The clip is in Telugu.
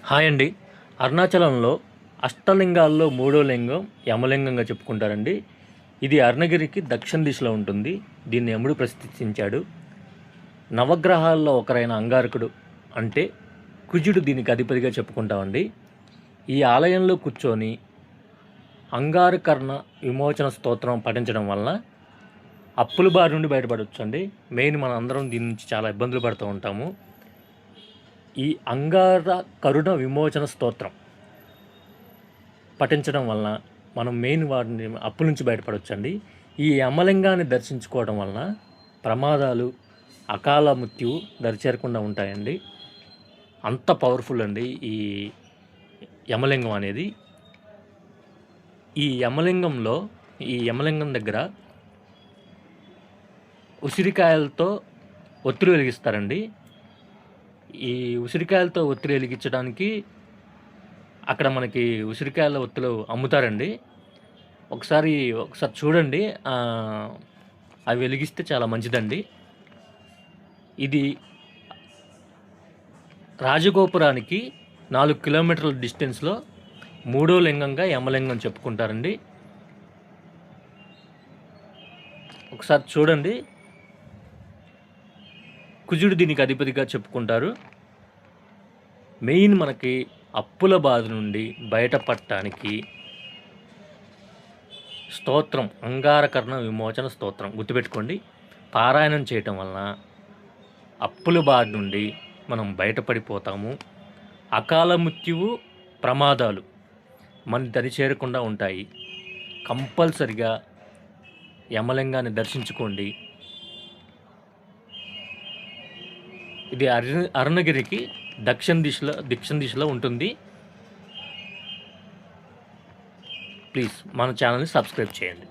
హాయ్ అండి. అరుణాచలంలో అష్టలింగాల్లో మూడో లింగం యమలింగంగా చెప్పుకుంటారండి. ఇది అరుణగిరికి దక్షిణ దిశలో ఉంటుంది. దీన్ని యముడు ప్రతిష్ఠించాడు. నవగ్రహాల్లో ఒకరైన అంగారకుడు అంటే కుజుడు దీనికి అధిపతిగా చెప్పుకుంటామండి. ఈ ఆలయంలో కూర్చొని అంగారకర్ణ విమోచన స్తోత్రం పఠించడం వలన అప్పుల బారి నుండి బయటపడవచ్చు అండి. మెయిన్ మనం అందరం దీని నుంచి చాలా ఇబ్బందులు పడుతూ ఉంటాము. ఈ అంగార కరుణ విమోచన స్తోత్రం పఠించడం వలన మనం మెయిన్ వాటిని అప్పుల నుంచి బయటపడవచ్చండి. ఈ యమలింగాన్ని దర్శించుకోవడం వలన ప్రమాదాలు, అకాల మృత్యువు దరిచేరకుండా ఉంటాయండి. అంత పవర్ఫుల్ అండి ఈ యమలింగం అనేది. ఈ యమలింగం దగ్గర ఉసిరికాయలతో ఒత్తులు వెలిగిస్తారండి. ఈ ఉసిరికాయలతో ఒత్తులు వెలిగించడానికి అక్కడ మనకి ఉసిరికాయల ఒత్తులు అమ్ముతారండి. ఒకసారి చూడండి. అవి వెలిగిస్తే చాలా మంచిదండి. ఇది రాజగోపురానికి 4 కిలోమీటర్ల డిస్టెన్స్లో మూడో లింగంగా యమలింగం చెప్పుకుంటారండి. ఒకసారి చూడండి. కుజుడు దీనికి అధిపతిగా చెప్పుకుంటారు. మెయిన్ మనకి అప్పుల బాధ నుండి బయటపడటానికి స్తోత్రం అంగారకర్ణ విమోచన స్తోత్రం గుర్తుపెట్టుకోండి. పారాయణం చేయటం వలన అప్పుల బాధ నుండి మనం బయటపడిపోతాము. అకాల మృత్యువు, ప్రమాదాలు మన దరి చేరకుండా ఉంటాయి. కంపల్సరిగా యమలింగాన్ని దర్శించుకోండి. ఇది అరుణగిరికి దక్షిణ దిశలో ఉంటుంది. ప్లీజ్ మన ఛానల్ని సబ్స్క్రైబ్ చేయండి.